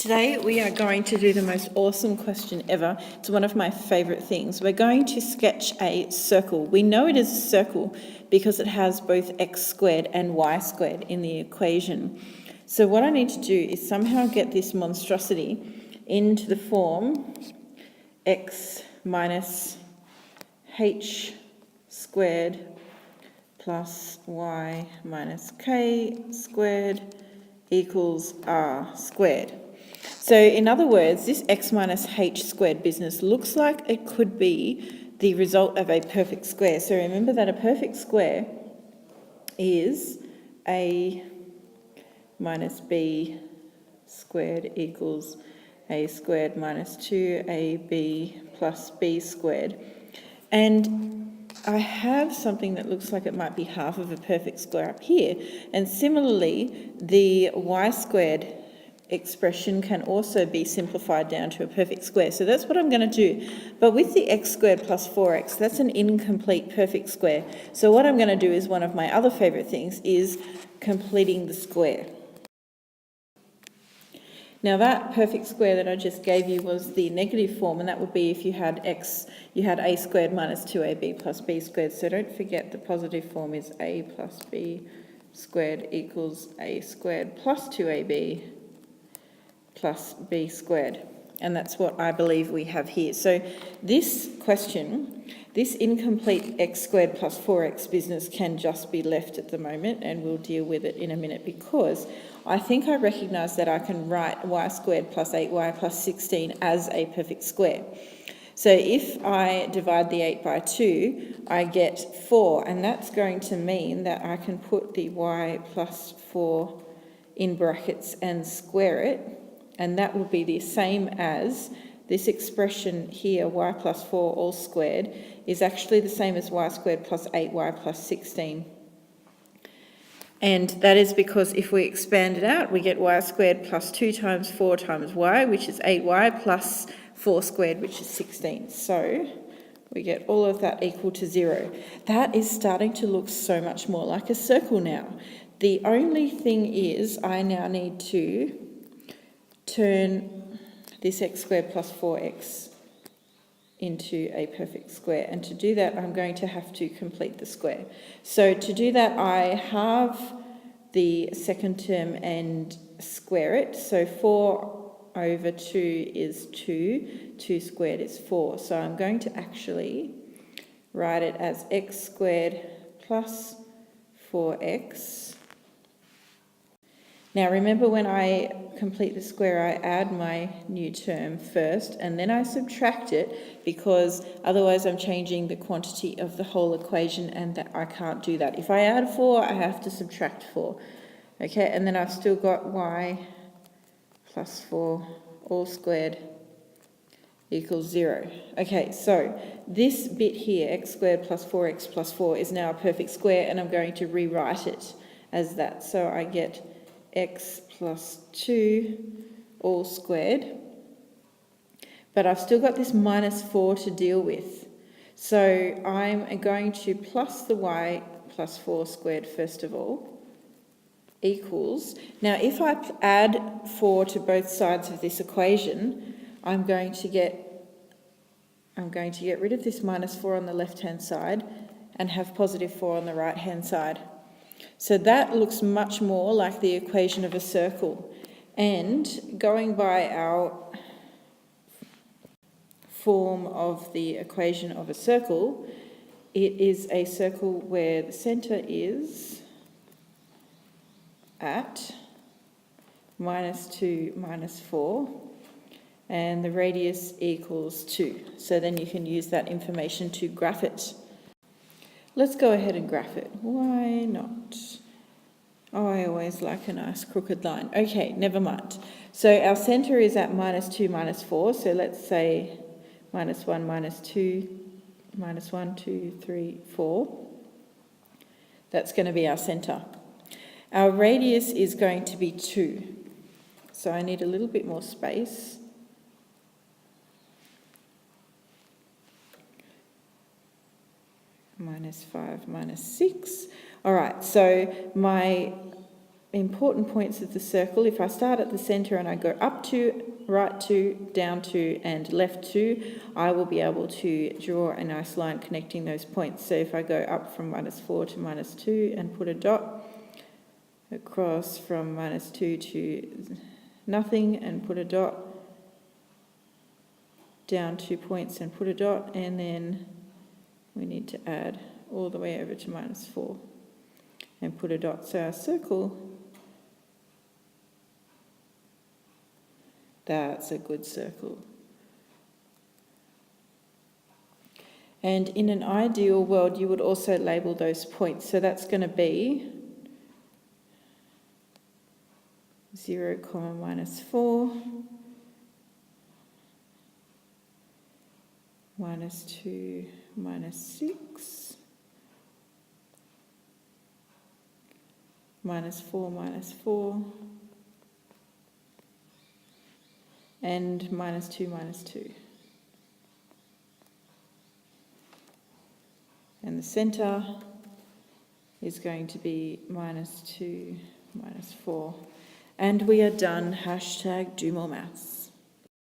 Today we are going to do the most awesome question ever. It's one of my favourite things. We're going to sketch a circle. We know it is a circle because it has both x squared and y squared in the equation. So what I need to do is somehow get this monstrosity into the form x minus h squared plus y minus k squared equals r squared. So in other words, this x minus h squared business looks like it could be the result of a perfect square. So remember that a perfect square is a minus b squared equals a squared minus 2ab plus b squared. And I have something that looks like it might be half of a perfect square up here. And similarly, the y squared expression can also be simplified down to a perfect square. So that's what I'm going to do. But with the x squared plus 4x, that's an incomplete perfect square. So what I'm going to do is one of my other favourite things is completing the square. Now that perfect square that I just gave you was the negative form, and that would be if you had a squared minus 2ab plus b squared. So don't forget the positive form is a plus b squared equals a squared plus 2ab plus b squared. And that's what I believe we have here. So this question, this incomplete x squared plus 4x business can just be left at the moment, and we'll deal with it in a minute, because I think I recognise that I can write y squared plus 8y plus 16 as a perfect square. So if I divide the 8 by 2, I get 4, and that's going to mean that I can put the y plus 4 in brackets and square it, and that will be the same as this expression here, y plus 4 all squared, is actually the same as y squared plus 8y plus 16. And that is because if we expand it out, we get y squared plus 2 times 4 times y, which is 8y, plus 4 squared, which is 16. So we get all of that equal to 0. That is starting to look so much more like a circle now. The only thing is I now need to turn this x squared plus 4x into a perfect square. And to do that, I'm going to have to complete the square. So to do that, I halve the second term and square it. So 4 over 2 is 2. 2 squared is 4. So I'm going to actually write it as x squared plus 4x. Now remember, when I complete the square, I add my new term first and then I subtract it, because otherwise I'm changing the quantity of the whole equation, and that I can't do that. If I add 4, I have to subtract 4. Okay, and then I've still got y plus 4 all squared equals 0. Okay, so this bit here, x squared plus 4x plus 4, is now a perfect square, and I'm going to rewrite it as that. So I get x plus 2 all squared, but I've still got this minus 4 to deal with. So I'm going to plus the y plus 4 squared first of all, equals, now if I add 4 to both sides of this equation, I'm going to get rid of this minus 4 on the left hand side and have positive 4 on the right hand side. So that looks much more like the equation of a circle. And going by our form of the equation of a circle, it is a circle where the centre is at minus 2 minus 4 and the radius equals 2. So then you can use that information to graph it. Let's go ahead and graph it. Why not? Oh, I always like a nice crooked line. Okay, never mind. So our centre is at minus 2 minus 4. So let's say minus 1 minus 2, minus 1, 2, 3, 4. That's going to be our centre. Our radius is going to be 2. So I need a little bit more space. Minus 5, minus 6. All right, so my important points of the circle, if I start at the centre and I go up 2, right 2, down 2 and left 2, I will be able to draw a nice line connecting those points. So if I go up from -4 to -2 and put a dot, across from -2 to nothing and put a dot, down 2 points and put a dot, and then we need to add all the way over to -4 and put a dot. So our circle, that's a good circle. And in an ideal world, you would also label those points. So that's going to be 0, -4, -2, -6, -4, -4, and -2, -2. And the centre is going to be -2, -4. And we are done. #do more maths.